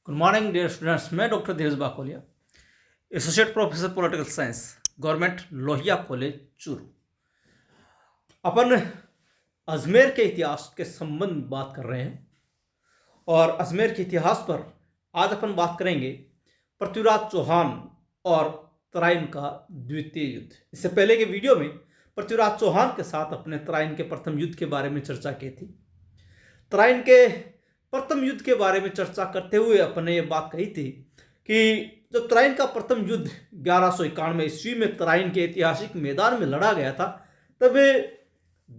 Good morning dear students. मैं doctor Dheeraj Bakolia, associate professor political science, government Lohia college Churu. अपन अजमेर के इतिहास के संबंध में बात कर रहे हैं और अजमेर के इतिहास पर आज अपन बात करेंगे पृथ्वीराज चौहान और तराइन का द्वितीय युद्ध। इससे पहले के वीडियो में पृथ्वीराज चौहान के साथ अपने तराइन के प्रथम युद्ध के बारे में चर्चा की थी। तराइन के प्रथम युद्ध के बारे में चर्चा करते हुए अपन ने ये बात कही थी कि जब तराइन का प्रथम युद्ध 1191 ईस्वी में तराइन के ऐतिहासिक मैदान में लड़ा गया था, तब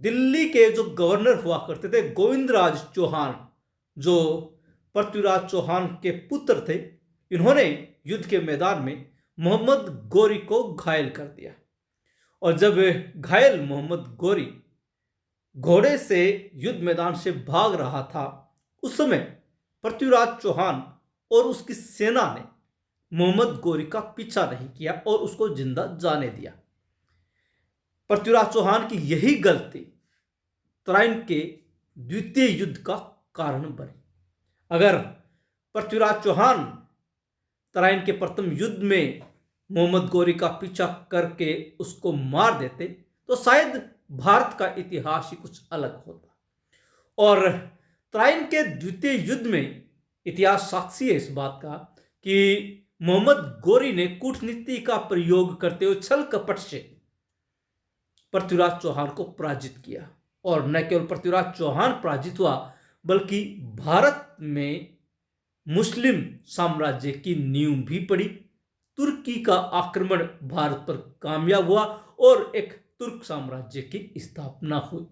दिल्ली के जो गवर्नर हुआ करते थे गोविंदराज चौहान, जो पृथ्वीराज चौहान के पुत्र थे, इन्होंने युद्ध के मैदान में मोहम्मद गोरी को घायल कर दिया। और जब घायल मोहम्मद गोरी घोड़े से युद्ध मैदान से भाग रहा था, उस समय पृथ्वीराज चौहान और उसकी सेना ने मोहम्मद गोरी का पीछा नहीं किया और उसको जिंदा जाने दिया। पृथ्वीराज चौहान की यही गलती तराइन के द्वितीय युद्ध का कारण बनी। अगर पृथ्वीराज चौहान तराइन के प्रथम युद्ध में मोहम्मद गोरी का पीछा करके उसको मार देते तो शायद भारत का इतिहास ही कुछ अलग होता। और तराइन के द्वितीय युद्ध में इतिहास साक्षी है इस बात का कि मोहम्मद गोरी ने कूटनीति का प्रयोग करते हुए छल कपट से पृथ्वीराज चौहान को पराजित किया। और न केवल पृथ्वीराज चौहान पराजित हुआ, बल्कि भारत में मुस्लिम साम्राज्य की नींव भी पड़ी। तुर्की का आक्रमण भारत पर कामयाब हुआ और एक तुर्क साम्राज्य की स्थापना हुई।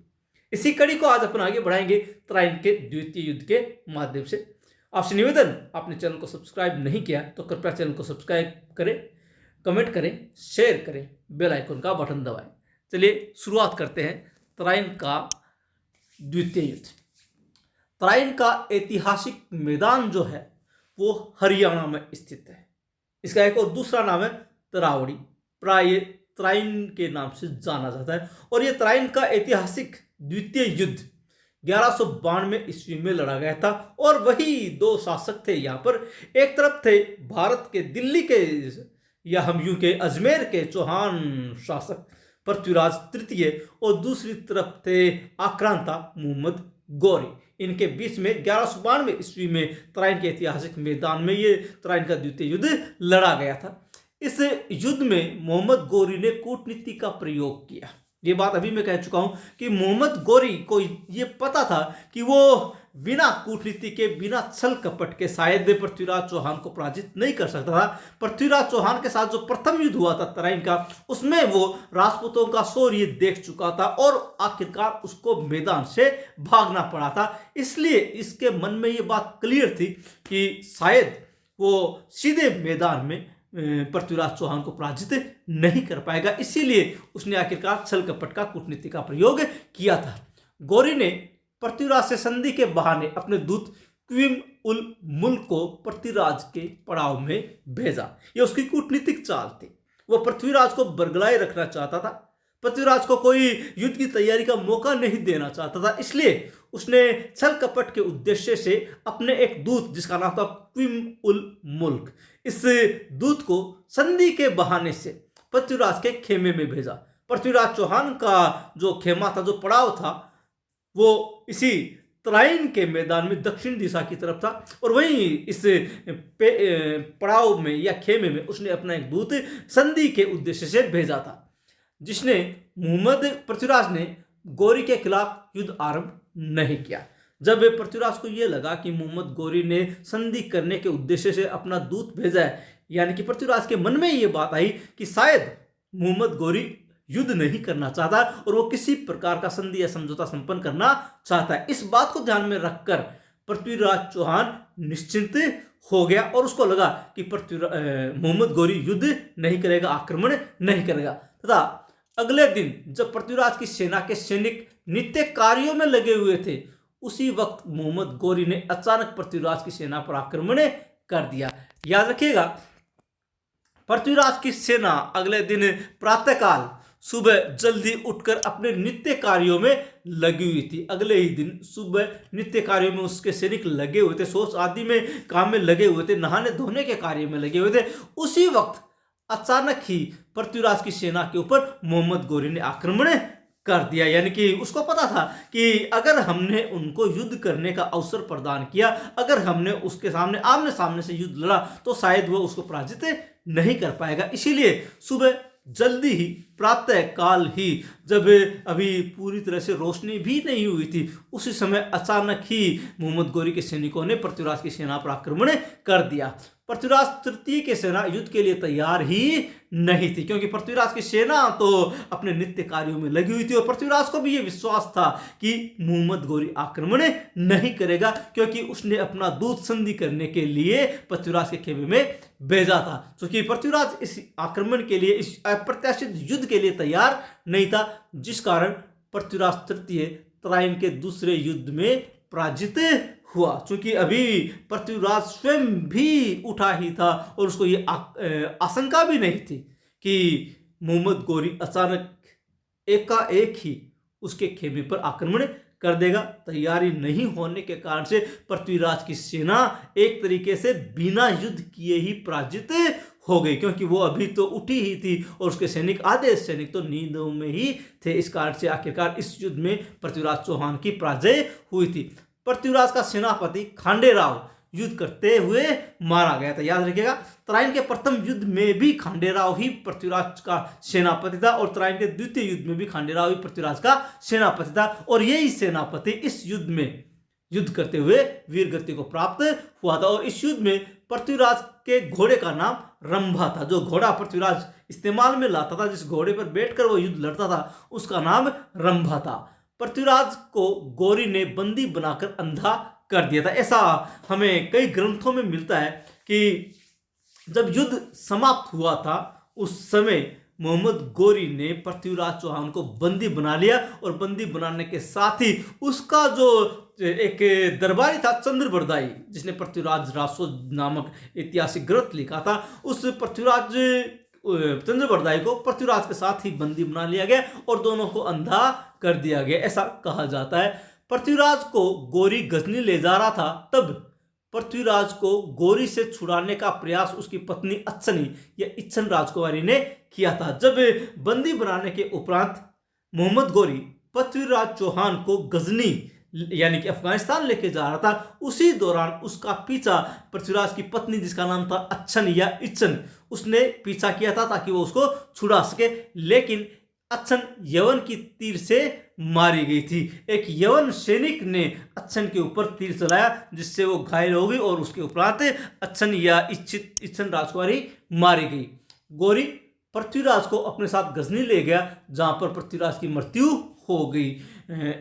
इसी कड़ी को आज अपन आगे बढ़ाएंगे तराइन के द्वितीय युद्ध के माध्यम से। आपसे निवेदन, आपने चैनल को सब्सक्राइब नहीं किया तो कृपया चैनल को सब्सक्राइब करें, कमेंट करें, शेयर करें, बेल आइकन का बटन दबाएं। चलिए शुरुआत करते हैं तराइन का द्वितीय युद्ध। तराइन का ऐतिहासिक मैदान जो है वो हरियाणा में स्थित है। इसका एक और दूसरा नाम है तरावड़ी, प्राय तराइन के नाम से जाना जाता है। और यह तराइन का ऐतिहासिक द्वितीय युद्ध 1192 ईस्वी में लड़ा गया था। और वही दो शासक थे यहाँ पर। एक तरफ थे भारत के दिल्ली के, या हम यूं के अजमेर के चौहान शासक पृथ्वीराज तृतीय, और दूसरी तरफ थे आक्रांता मोहम्मद गोरी। इनके बीच में 1192 ईस्वी में तराइन के ऐतिहासिक मैदान में ये तराइन का द्वितीय युद्ध लड़ा गया था। इस युद्ध में मोहम्मद गोरी ने कूटनीति का प्रयोग किया। ये बात अभी मैं कह चुका हूं कि मोहम्मद गोरी को ये पता था कि वो बिना कूटनीति के, बिना छल कपट के शायद पृथ्वीराज चौहान को पराजित नहीं कर सकता था। पृथ्वीराज चौहान के साथ जो प्रथम युद्ध हुआ था तराइन का, उसमें वो राजपूतों का शौर्य देख चुका था और आखिरकार उसको मैदान से भागना पड़ा था। इसलिए इसके मन में ये बात क्लियर थी कि शायद वो सीधे मैदान में पृथ्वीराज चौहान को पराजित नहीं कर पाएगा। इसीलिए उसने आखिरकार छल कपट का, कूटनीति का प्रयोग किया था। गोरी ने पृथ्वीराज से संधि के बहाने अपने दूत क्वीम उल मुल्क को पृथ्वीराज के पड़ाव में भेजा। यह उसकी कूटनीतिक चाल थी। वह पृथ्वीराज को बरगलाए रखना चाहता था, पृथ्वीराज को कोई युद्ध की तैयारी का मौका नहीं देना चाहता था। इसलिए उसने छल कपट के उद्देश्य से अपने एक दूत, जिसका नाम था क्वीम उल मुल्क, इस दूत को संधि के बहाने से पृथ्वीराज के खेमे में भेजा। पृथ्वीराज चौहान का जो खेमा था, जो पड़ाव था, वो इसी तराइन के मैदान में दक्षिण दिशा की तरफ था। और वहीं इस पड़ाव में या खेमे में उसने अपना एक दूत संधि के उद्देश्य से भेजा था, जिसने पृथ्वीराज ने गोरी के खिलाफ युद्ध आरंभ नहीं किया। जब पृथ्वीराज को यह लगा कि मोहम्मद गोरी ने संधि करने के उद्देश्य से अपना दूत भेजा है, यानी कि पृथ्वीराज के मन में ये बात आई कि शायद मोहम्मद गोरी युद्ध नहीं करना चाहता और वो किसी प्रकार का संधि या समझौता संपन्न करना चाहता है। इस बात को ध्यान में रखकर पृथ्वीराज चौहान निश्चिंत हो गया और उसको लगा कि मोहम्मद गोरी युद्ध नहीं करेगा, आक्रमण नहीं करेगा। तथा अगले दिन जब पृथ्वीराज की सेना के सैनिक नित्य कार्यों में लगे हुए थे, उसी वक्त मोहम्मद गोरी ने अचानक पृथ्वीराज की सेना पर आक्रमण कर दिया। याद रखिएगा, पृथ्वीराज की सेना अगले दिन प्रातःकाल सुबह जल्दी उठकर अपने नित्य कार्यों में लगी हुई थी। अगले ही दिन सुबह नित्य कार्यों में उसके सैनिक लगे हुए थे, सोच आदि में काम में लगे हुए थे, नहाने धोने के कार्य में लगे हुए थे। उसी वक्त अचानक ही पृथ्वीराज की सेना के ऊपर मोहम्मद गोरी ने आक्रमण कर दिया। यानी कि उसको पता था कि अगर हमने उनको युद्ध करने का अवसर प्रदान किया, अगर हमने उसके सामने आमने सामने से युद्ध लड़ा, तो शायद वह उसको पराजित नहीं कर पाएगा। इसीलिए सुबह जल्दी ही, प्रातः काल ही, जब अभी पूरी तरह से रोशनी भी नहीं हुई थी, उसी समय अचानक ही मोहम्मद गोरी के सैनिकों ने पृथ्वीराज की सेना पर आक्रमण कर दिया। पृथ्वीराज तृतीय की सेना युद्ध के लिए तैयार ही नहीं थी, क्योंकि पृथ्वीराज की सेना तो अपने नित्य कार्यों में लगी हुई थी और पृथ्वीराज को भी यह विश्वास था कि मोहम्मद गोरी आक्रमण नहीं करेगा, क्योंकि उसने अपना दूत संधि करने के लिए पृथ्वीराज के खेमे में भेजा था। क्योंकि पृथ्वीराज इस आक्रमण के लिए, इस अप्रत्याशित युद्ध के लिए तैयार नहीं था, जिस कारण पृथ्वीराज तृतीय तराइन के दूसरे युद्ध में पराजित हुआ। क्योंकि अभी पृथ्वीराज स्वयं भी उठा ही था और उसको ये आशंका भी नहीं थी कि मोहम्मद गोरी अचानक एकाएक ही उसके खेमे पर आक्रमण कर देगा। तैयारी नहीं होने के कारण से पृथ्वीराज की सेना एक तरीके से बिना युद्ध किए ही पराजित हो गई, क्योंकि वो अभी तो उठी ही थी और उसके सैनिक, आधे सैनिक तो नींदों में ही थे। इस कारण से आखिरकार इस युद्ध में पृथ्वीराज चौहान की पराजय हुई थी। पृथ्वीराज का सेनापति खांडेराव युद्ध करते हुए मारा गया था। याद रखिएगा, तराइन के प्रथम युद्ध में भी खांडेराव ही पृथ्वीराज का सेनापति था और तराइन के द्वितीय युद्ध में भी खांडेराव ही पृथ्वीराज का सेनापति था। और यही सेनापति इस युद्ध में युद्ध करते हुए वीरगति को प्राप्त हुआ था। और इस युद्ध में पृथ्वीराज के घोड़े का नाम रंभा था। जो घोड़ा पृथ्वीराज इस्तेमाल में लाता था, जिस घोड़े पर बैठकर वो युद्ध लड़ता था, उसका नाम रंभा था। पृथ्वीराज को गोरी ने बंदी बनाकर अंधा कर दिया था। ऐसा हमें कई ग्रंथों में मिलता है कि जब युद्ध समाप्त हुआ था, उस समय मोहम्मद गोरी ने पृथ्वीराज चौहान को बंदी बना लिया और बंदी बनाने के साथ ही उसका जो एक दरबारी था चंद्रबरदाई, जिसने पृथ्वीराज रासो नामक ऐतिहासिक ग्रंथ लिखा था, उस पृथ्वीराज चंद्रबरदाई को पृथ्वीराज के साथ ही बंदी बना लिया गया और दोनों को अंधा कर दिया गया, ऐसा कहा जाता है। पृथ्वीराज को गोरी गजनी ले जा रहा था, तब पृथ्वीराज को गोरी से छुड़ाने का प्रयास उसकी पत्नी अच्छनी या इच्छन राजकुमारी ने किया था। जब बंदी बनाने के उपरांत मोहम्मद गोरी पृथ्वीराज चौहान को गजनी यानी कि अफगानिस्तान लेके जा रहा था, उसी दौरान उसका पीछा पृथ्वीराज की पत्नी, जिसका नाम था अच्छन या इच्छन, उसने पीछा किया था ताकि वो उसको छुड़ा सके। लेकिन अच्छन यवन की तीर से मारी गई थी। एक यवन सैनिक ने अच्छन के ऊपर तीर चलाया, जिससे वो घायल हो गई और उसके उपरांत अच्छन या इच्छन राजकुमारी मारी गई। गोरी पृथ्वीराज को अपने साथ गजनी ले गया, जहां पर पृथ्वीराज की मृत्यु हो गई।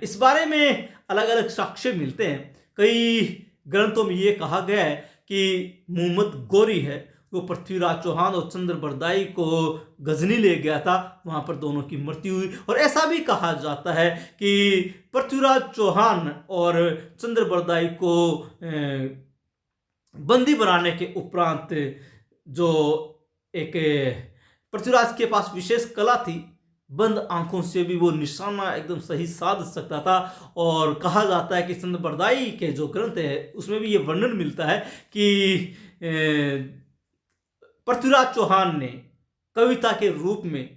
इस बारे में अलग अलग साक्ष्य मिलते हैं। कई ग्रंथों में ये कहा गया है कि मोहम्मद गोरी है वो पृथ्वीराज चौहान और चंद्रबरदाई को गजनी ले गया था, वहां पर दोनों की मृत्यु हुई। और ऐसा भी कहा जाता है कि पृथ्वीराज चौहान और चंद्रबरदाई को बंदी बनाने के उपरांत जो एक पृथ्वीराज के पास विशेष कला थी, बंद आंखों से भी वो निशाना एकदम सही साध सकता था। और कहा जाता है कि चंद्रबरदाई के जो ग्रंथ है उसमें भी ये वर्णन मिलता है कि पृथ्वीराज चौहान ने कविता के रूप में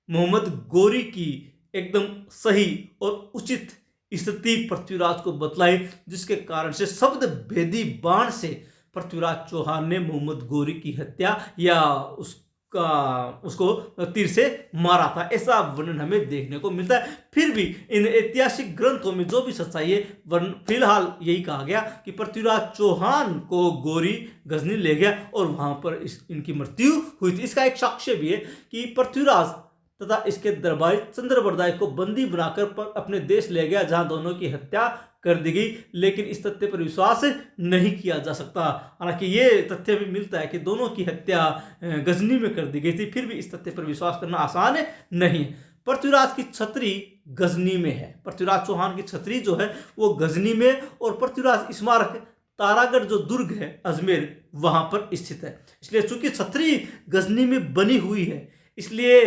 मोहम्मद गोरी की एकदम सही और उचित स्थिति पृथ्वीराज को बतलाई, जिसके कारण से शब्द भेदी बाण से पृथ्वीराज चौहान ने मोहम्मद गोरी की हत्या या उसको तीर से मारा था। ऐसा वर्णन हमें देखने को मिलता है। फिर भी इन ऐतिहासिक ग्रंथों में जो भी सच्चाई है, फिलहाल यही कहा गया कि पृथ्वीराज चौहान को गोरी गजनी ले गया और वहां पर इनकी मृत्यु हुई थी। इसका एक साक्ष्य भी है कि पृथ्वीराज तथा इसके दरबारी चंद्रबरदाई को बंदी बनाकर अपने देश ले गया, जहां दोनों की हत्या कर दी गई। लेकिन इस तथ्य पर विश्वास नहीं किया जा सकता। हालांकि ये तथ्य भी मिलता है कि दोनों की हत्या गजनी में कर दी गई थी, फिर भी इस तथ्य पर विश्वास करना आसान नहीं है। पृथ्वीराज की छतरी गजनी में है। पृथ्वीराज चौहान की छतरी जो है वो गजनी में, और पृथ्वीराज स्मारक तारागढ़ जो दुर्ग है अजमेर, वहां पर स्थित है। इसलिए चूंकि छतरी गजनी में बनी हुई है, इसलिए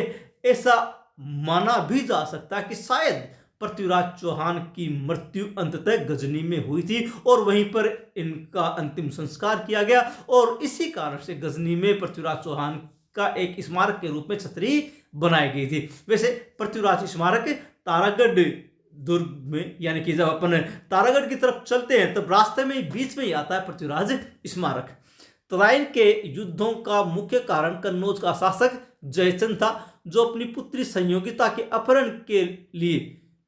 ऐसा माना भी जा सकता है कि शायद पृथ्वीराज चौहान की मृत्यु अंततः गजनी में हुई थी और वहीं पर इनका अंतिम संस्कार किया गया और इसी कारण से गजनी में पृथ्वीराज चौहान का एक स्मारक के रूप में छतरी बनाई गई थी। वैसे पृथ्वीराज स्मारक तारागढ़ दुर्ग में, यानी कि जब अपन तारागढ़ की तरफ चलते हैं तब रास्ते में बीच में ही आता है पृथ्वीराज स्मारक। तराइन के युद्धों का मुख्य कारण कन्नौज का शासक जयचंद था, जो अपनी पुत्री संयोगिता के अपहरण के लिए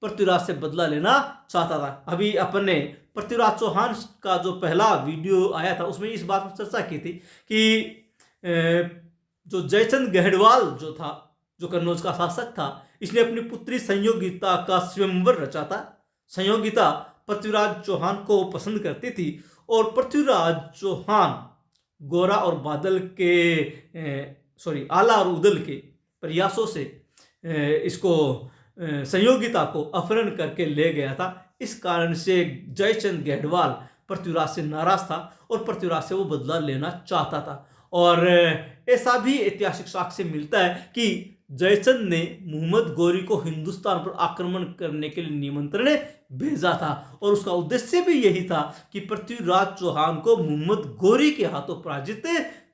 पृथ्वीराज से बदला लेना चाहता था। अभी अपन ने पृथ्वीराज चौहान का जो पहला वीडियो आया था उसमें इस बात पर चर्चा की थी कि जो जयचंद गहड़वाल जो था, जो कन्नौज का शासक था, इसने अपनी पुत्री संयोगिता का स्वयंवर रचा था। संयोगिता पृथ्वीराज चौहान को पसंद करती थी और पृथ्वीराज चौहान गोरा और बादल के आला और उदल के प्रयासों से इसको संयोगिता को अपहरण करके ले गया था। इस कारण से जयचंद गहड़वाल पृथ्वीराज से नाराज था और पृथ्वीराज से वो बदला लेना चाहता था। और ऐसा भी ऐतिहासिक साक्ष्य मिलता है कि जयचंद ने मोहम्मद गौरी को हिंदुस्तान पर आक्रमण करने के लिए निमंत्रण भेजा था और उसका उद्देश्य भी यही था कि पृथ्वीराज चौहान को मोहम्मद गौरी के हाथों पराजित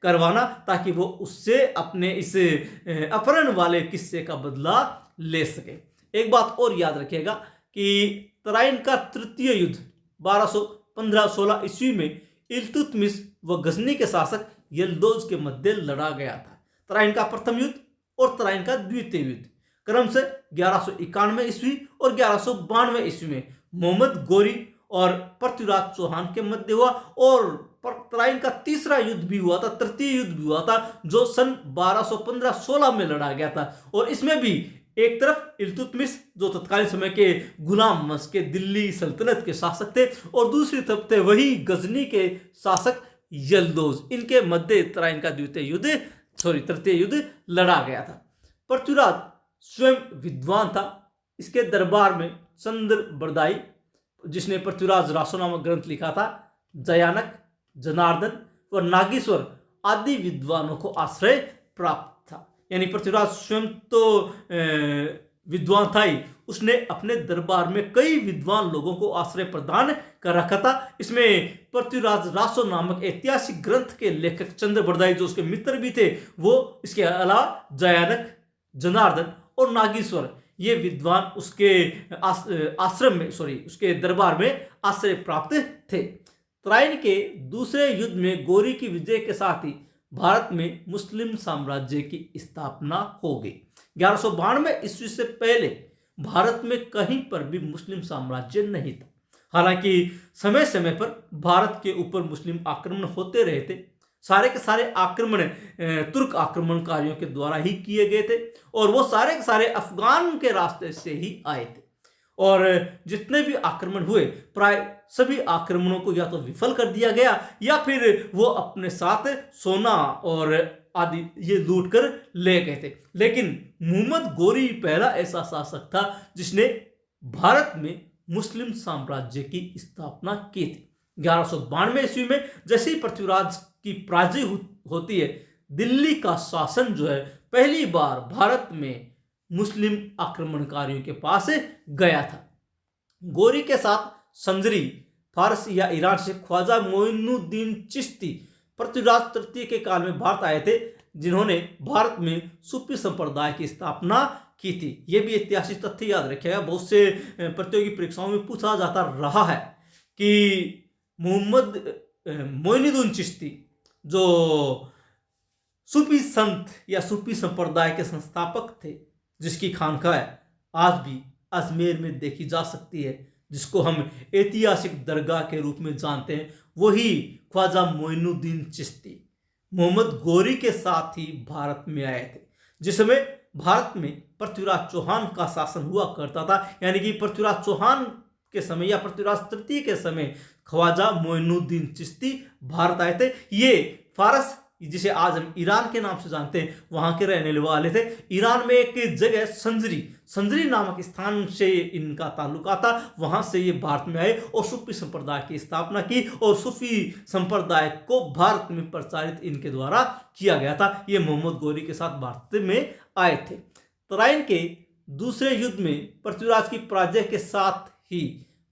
करवाना, ताकि वो उससे अपने इस अपहरण वाले किस्से का बदला ले सके। एक बात और याद रखिएगा कि तराइन का तृतीय युद्ध 1215-16 ईस्वी में इल्तुतमिश व गजनी के शासक यल्दौज के मध्य लड़ा गया था। तराइन का प्रथम युद्ध और तराइन का द्वितीय युद्ध क्रमशः 1191 ईस्वी और 1192 ईस्वी में मोहम्मद गौरी और पृथ्वीराज चौहान के मध्य हुआ और तराइन का तीसरा युद्ध भी हुआ था, तृतीय युद्ध भी हुआ था, जो सन 1215-16 में लड़ा गया था। और इसमें भी एक तरफ इल्तुतमिश जो तत्कालीन समय के गुलाम मस्क के दिल्ली सल्तनत के शासक थे और दूसरी तरफ थे वही गजनी के शासक यल्दौज। इनके मध्य तराइन का तृतीय युद्ध लड़ा गया था। पृथ्वीराज स्वयं विद्वान था। इसके दरबार में चंद्र बरदाई, जिसने पृथ्वीराज रासो नामक ग्रंथ लिखा था, जयानक, जनार्दन व नागेश्वर आदि विद्वानों को आश्रय प्राप्त था। यानी पृथ्वीराज स्वयं तो विद्वान था ही, उसने अपने दरबार में कई विद्वान लोगों को आश्रय प्रदान कर रखा था। इसमें पृथ्वीराज रासो नामक ऐतिहासिक ग्रंथ के लेखक चंद्र बरदाई, जो उसके मित्र भी थे, वो इसके अलावा जयानक, जनार्दन और नागेश्वर, ये विद्वान उसके आश्रम में उसके दरबार में आश्रय प्राप्त थे। तराइन के दूसरे युद्ध में गौरी की विजय के साथ ही भारत में मुस्लिम साम्राज्य की स्थापना हो गई। 1192 ईस्वी से पहले भारत में कहीं पर भी मुस्लिम साम्राज्य नहीं था। हालांकि समय समय पर भारत के ऊपर मुस्लिम आक्रमण होते रहे थे। सारे के सारे आक्रमण तुर्क आक्रमणकारियों के द्वारा ही किए गए थे और वो सारे के सारे अफगान के रास्ते से ही आए थे। और जितने भी आक्रमण हुए प्राय सभी आक्रमणों को या तो विफल कर दिया गया या फिर वो अपने साथ सोना और आदि ये लूट कर ले गए थे। लेकिन मोहम्मद गौरी पहला ऐसा शासक था जिसने भारत में मुस्लिम साम्राज्य की स्थापना की थी। 1192 ईस्वी में जैसे ही पृथ्वीराज की पराजय होती है, दिल्ली का शासन जो है पहली बार भारत में मुस्लिम आक्रमणकारियों के पास गया था। गौरी के साथ संजरी फारस या ईरान से ख्वाजा मोइनुद्दीन चिश्ती पृथ्वीराज तृतीय के काल में भारत आए थे, जिन्होंने भारत में सूफी संप्रदाय की स्थापना की थी। यह भी ऐतिहासिक तथ्य याद रखिएगा, बहुत से प्रतियोगी परीक्षाओं में पूछा जाता रहा है कि मोहम्मद मोइनुद्दीन चिश्ती जो सूफी संत या सूफी संप्रदाय के संस्थापक थे, जिसकी खानकाह आज भी अजमेर में देखी जा सकती है, जिसको हम ऐतिहासिक दरगाह के रूप में जानते हैं, वही ख्वाजा मोइनुद्दीन चिश्ती मोहम्मद गौरी के साथ ही भारत में आए थे। जिस समय भारत में पृथ्वीराज चौहान का शासन हुआ करता था, यानी कि पृथ्वीराज चौहान के समय या पृथ्वीराज तृतीय के समय ख्वाजा मोइनुद्दीन चिश्ती भारत आए थे। ये फारस, जिसे आज हम ईरान के नाम से जानते हैं, वहां के रहने वाले थे। ईरान में एक जगह संजरी नामक स्थान से इनका ताल्लुका था, वहां से ये भारत में आए और सूफी संप्रदाय की स्थापना की और सूफी संप्रदाय को भारत में प्रचारित इनके द्वारा किया गया था। ये मोहम्मद गौरी के साथ भारत में आए थे। तराइन के दूसरे युद्ध में पृथ्वीराज की पराजय के साथ ही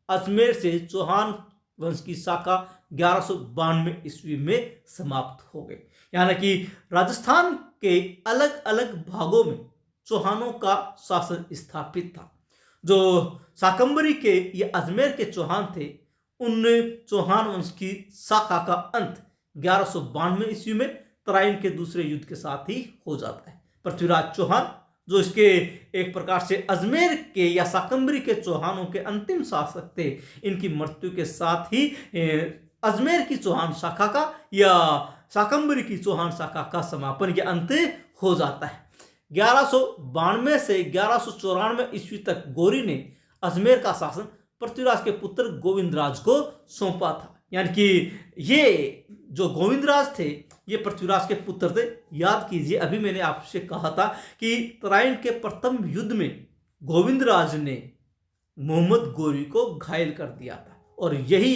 अजमेर से चौहान वंश की शाखा 1192 ईस्वी में समाप्त हो गई। यानी कि राजस्थान के अलग अलग भागों में चौहानों का शासन स्थापित था। जो शाकंभरी के या अजमेर के चौहान थे, उन चौहान वंश की शाखा का अंत 1192 ईस्वी में तराइन के दूसरे युद्ध के साथ ही हो जाता है। पृथ्वीराज चौहान जो इसके एक प्रकार से अजमेर के या शाकंभरी के चौहानों के अंतिम शासक थे, इनकी मृत्यु के साथ ही अजमेर की चौहान शाखा का या शाकंभरी की चौहान शाखा का समापन या अंत हो जाता है। 1192 से 1194 ईस्वी तक गौरी ने अजमेर का शासन पृथ्वीराज के पुत्र गोविंदराज को सौंपा था। यानी कि ये जो गोविंदराज थे ये पृथ्वीराज के पुत्र थे। याद कीजिए, अभी मैंने आपसे कहा था कि तराइन के प्रथम युद्ध में गोविंदराज ने मोहम्मद गौरी को घायल कर दिया था और यही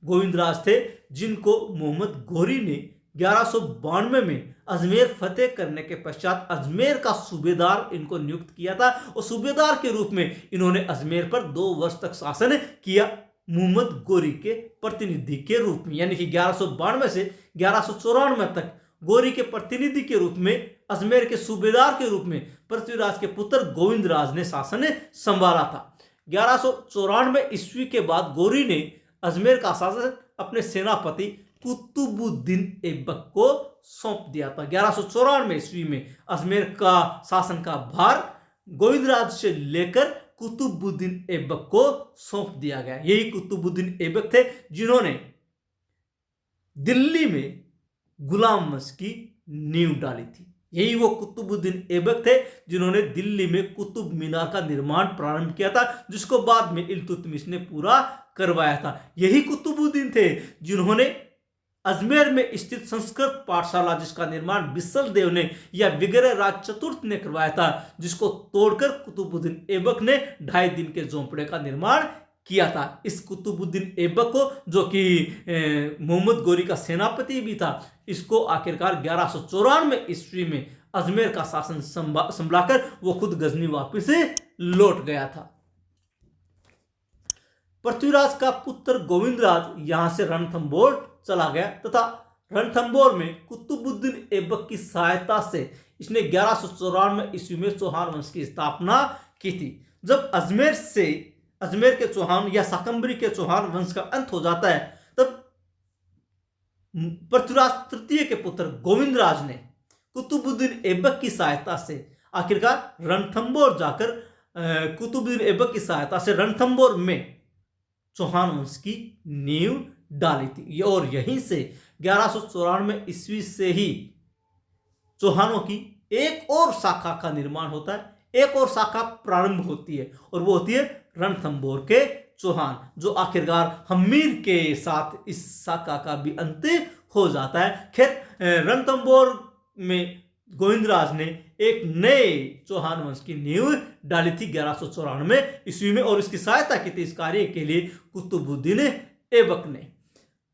गोविंदराज थे जिनको मोहम्मद गौरी ने 1192 में अजमेर फतेह करने के पश्चात अजमेर का सूबेदार इनको नियुक्त किया था और सूबेदार के रूप में इन्होंने अजमेर पर 2 वर्ष तक शासन किया मोहम्मद गौरी के प्रतिनिधि के रूप में। यानी कि 1192 से 1194 तक गौरी के प्रतिनिधि के रूप में, अजमेर के सूबेदार के रूप में पृथ्वीराज के पुत्र गोविंदराज ने शासन संभाला था। 1194 ईस्वी के बाद गौरी ने अजमेर का शासन अपने सेनापति कुतुबुद्दीन ऐबक को सौंप दिया था। 1194 ईस्वी में अजमेर का शासन का भार गोविंदराज से लेकर कुतुबुद्दीन ऐबक को सौंप दिया गया। यही कुतुबुद्दीन ऐबक थे जिन्होंने दिल्ली में गुलाम वंश की नींव डाली थी। यही वो कुतुबुद्दीन ऐबक थे जिन्होंने दिल्ली में कुतुब मीनार का निर्माण प्रारंभ किया था, जिसको बाद में इल्तुतमिश ने पूरा करवाया था। यही कुतुबुद्दीन थे जिन्होंने अजमेर में स्थित संस्कृत पाठशाला, जिसका निर्माण बिसल देव ने या विग्रह राज चतुर्थ ने करवाया था, जिसको तोड़कर कुतुबुद्दीन ऐबक ने 2.5 दिन के झोंपड़े का निर्माण किया था। इस कुतुबुद्दीन ऐबक को, जो कि मोहम्मद गौरी का सेनापति भी था, इसको आखिरकार 1194 ईस्वी में अजमेर का शासन संभालकर वो खुद गजनी वापस लौट गया था। पृथ्वीराज का पुत्र गोविंदराज यहां से रणथंभौर चला गया तथा रणथंभौर में कुतुबुद्दीन ऐबक की सहायता से इसने 1194 ईस्वी में चौहान वंश की स्थापना की थी। जब अजमेर के चौहान या शाकंभरी के चौहान वंश का अंत हो जाता है, तब पृथ्वीराज तृतीय के पुत्र गोविंदराज ने कुतुबुद्दीन ऐबक की सहायता से आखिरकार रणथंभौर जाकर कुतुबुद्दीन ऐबक की सहायता से रणथंभौर में चौहान वंश की नींव डाली थी। और यहीं से 1194 ईस्वी से ही चौहानों की एक और शाखा का निर्माण होता है, एक और शाखा प्रारंभ होती है और वो होती है रणथंभौर के चौहान, जो आखिरकार हम्मीर के साथ इस शाखा का भी अंत हो जाता है। खैर, रणथंभौर में गोविंदराज ने एक नए चौहान वंश की नींव डाली थी 1194 ईस्वी में और इसकी सहायता की थी इस कार्य के लिए कुतुबुद्दीन ऐबक ने।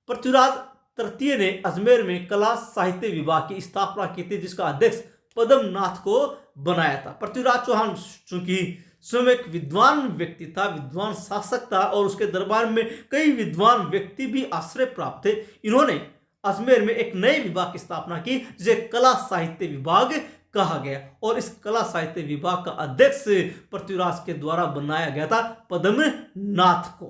पृथ्वीराज तृतीय ने अजमेर में कला साहित्य विभाग की स्थापना की थी, जिसका अध्यक्ष पद्मनाथ को बनाया था। पृथ्वीराज चौहान चूंकि स्वयं एक विद्वान व्यक्ति था, विद्वान शासक था और उसके दरबार में कई विद्वान व्यक्ति भी आश्रय प्राप्त थे, इन्होंने अजमेर में एक नए विभाग की स्थापना की जिसे कला साहित्य विभाग कहा गया और इस कला साहित्य विभाग का अध्यक्ष पृथ्वीराज के द्वारा बनाया गया था पद्मनाथ को।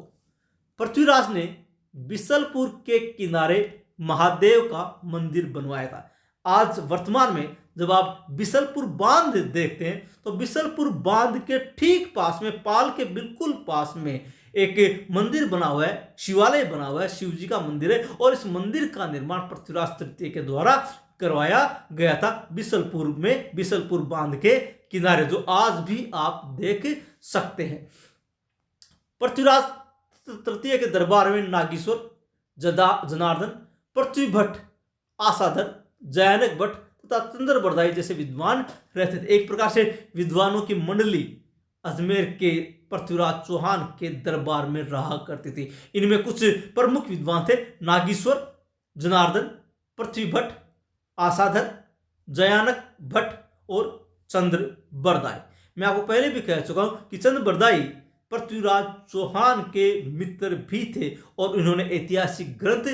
पृथ्वीराज ने बिसलपुर के किनारे महादेव का मंदिर बनवाया था। आज वर्तमान में जब आप बिसलपुर बांध देखते हैं तो बिसलपुर बांध के ठीक पास में, पाल के बिल्कुल पास में एक मंदिर बना हुआ है, शिवालय बना हुआ है, शिव जी का मंदिर है और इस मंदिर का निर्माण पृथ्वीराज तृतीय के द्वारा करवाया गया था बिसलपुर में, बिसलपुर बांध के किनारे, जो आज भी आप देख सकते हैं। पृथ्वीराज तृतीय के दरबार में नागेश्वर, जनार्दन, पृथ्वी भट्ट, आसाधर, जयानक भट्ट तथा चंद्र बरदाई जैसे विद्वान रहते थे। एक प्रकार से विद्वानों की मंडली अजमेर के पृथ्वीराज चौहान के दरबार में रहा करती थी। इनमें कुछ प्रमुख विद्वान थे नागेश्वर, जनार्दन, पृथ्वी भट्ट, आसाधर, जयानक भट्ट और चंद्र बरदाई। मैं आपको पहले भी कह चुका हूं कि चंद्रबरदाई पृथ्वीराज चौहान के मित्र भी थे और इन्होंने ऐतिहासिक ग्रंथ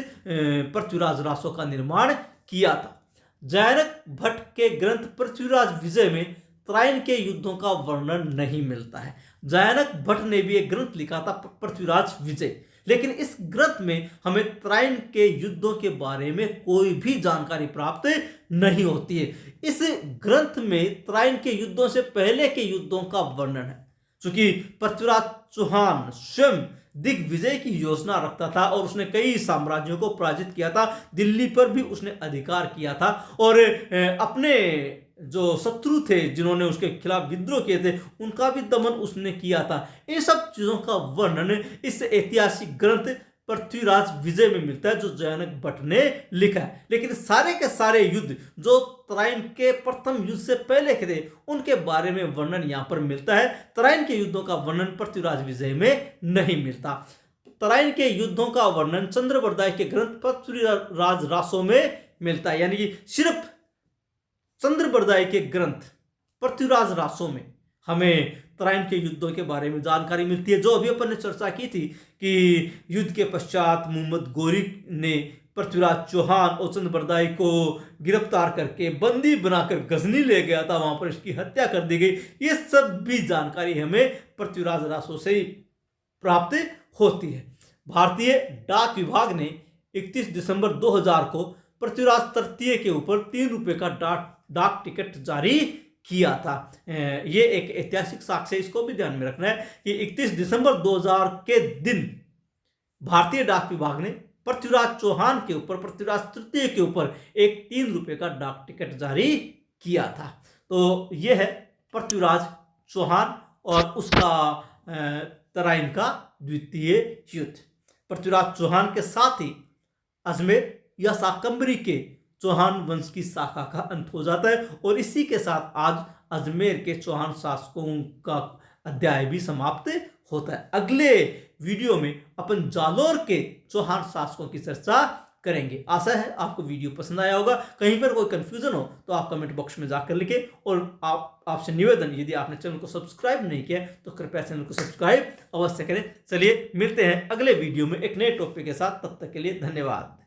पृथ्वीराज रासो का निर्माण किया था। जयनक भट्ट के ग्रंथ पृथ्वीराज विजय में तराइन के युद्धों का वर्णन नहीं मिलता है। जयनक भट्ट ने भी एक ग्रंथ लिखा था पृथ्वीराज विजय, लेकिन इस ग्रंथ में हमें तराइन के युद्धों के बारे में कोई भी जानकारी प्राप्त नहीं होती है। इस ग्रंथ में तराइन के युद्धों से पहले के युद्धों का वर्णन है। चूंकि पृथ्वीराज चौहान स्वयं दिग्विजय की योजना रखता था और उसने कई साम्राज्यों को पराजित किया था, दिल्ली पर भी उसने अधिकार किया था और अपने जो शत्रु थे जिन्होंने उसके खिलाफ विद्रोह किए थे उनका भी दमन उसने किया था। इन सब चीजों का वर्णन इस ऐतिहासिक ग्रंथ पृथ्वीराज विजय में मिलता है जो जयनक भट्ट ने लिखा है। लेकिन सारे के सारे युद्ध जो तराइन के प्रथम युद्ध से पहले के थे उनके बारे में वर्णन यहां पर मिलता है। तराइन के युद्धों का वर्णन पृथ्वीराज विजय में नहीं मिलता। तराइन के युद्धों का वर्णन चंद्रबरदाई के ग्रंथ पृथ्वीराज रासो में मिलता है, यानी कि सिर्फ चंद्रबरदाई के ग्रंथ पृथ्वीराज रासो में हमें तराइन के युद्धों के बारे में जानकारी मिलती है। जो अभी अपन ने चर्चा की थी कि युद्ध के पश्चात मोहम्मद गोरी ने पृथ्वीराज चौहान और चंद्रबरदाई को गिरफ्तार करके बंदी बनाकर गजनी ले गया था, वहां पर इसकी हत्या कर दी गई। ये सब भी जानकारी हमें पृथ्वीराज रासो से ही प्राप्त होती है। भारतीय डाक विभाग ने 31 दिसंबर 2000 को पृथ्वीराज तृतीय के ऊपर 3 रुपए का डाक टिकट जारी किया था। ये एक ऐतिहासिक साक्ष्य है, इसको भी ध्यान में रखना है कि 31 दिसंबर 2000 के दिन भारतीय डाक विभाग ने पृथ्वीराज चौहान के ऊपर, पृथ्वीराज तृतीय के ऊपर एक 3 रुपए का डाक टिकट जारी किया था। तो यह है पृथ्वीराज चौहान और उसका तराइन का द्वितीय युद्ध। पृथ्वीराज चौहान के साथ ही अजमेर या शाकंभरी के चौहान वंश की शाखा का अंत हो जाता है और इसी के साथ आज अजमेर के चौहान शासकों का अध्याय भी समाप्त होता है। अगले वीडियो में अपन जालोर के चौहान शासकों की चर्चा करेंगे। आशा है आपको वीडियो पसंद आया होगा। कहीं पर कोई कंफ्यूजन हो तो आप कमेंट बॉक्स में जाकर लिखें और आपसे निवेदन, यदि आपने चैनल को सब्सक्राइब नहीं किया तो कृपया चैनल को सब्सक्राइब अवश्य करें। चलिए मिलते हैं अगले वीडियो में एक नए टॉपिक के साथ, तब तक के लिए धन्यवाद।